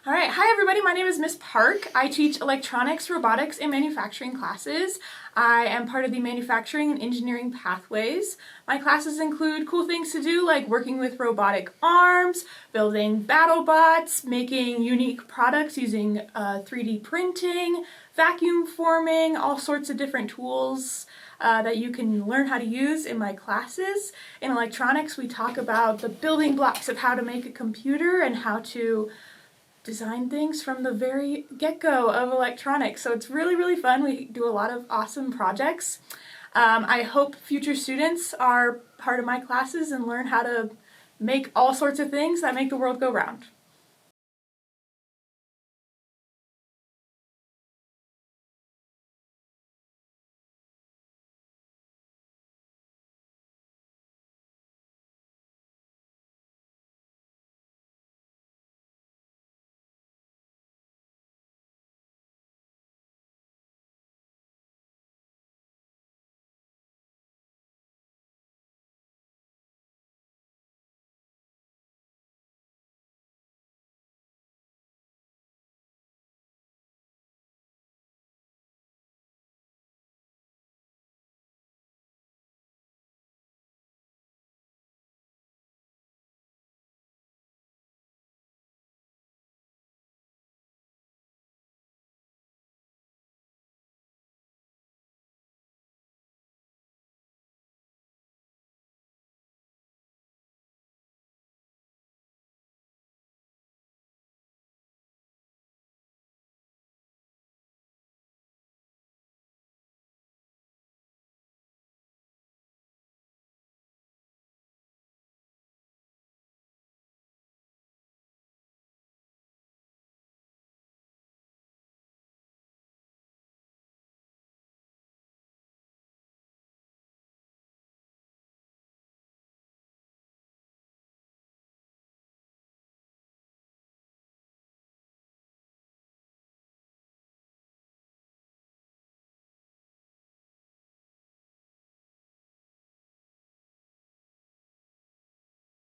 All right, hi everybody, my name is Miss Park. I teach electronics, robotics, and manufacturing classes. I am part of the manufacturing and engineering pathways. My classes include cool things to do like working with robotic arms, building battle bots, making unique products using 3D printing, vacuum forming, all sorts of different tools that you can learn how to use in my classes. In electronics, we talk about the building blocks of how to make a computer and how to design things from the very get-go of electronics. So it's really fun. We do a lot of awesome projects. I hope future students are part of my classes and learn how to make all sorts of things that make the world go round.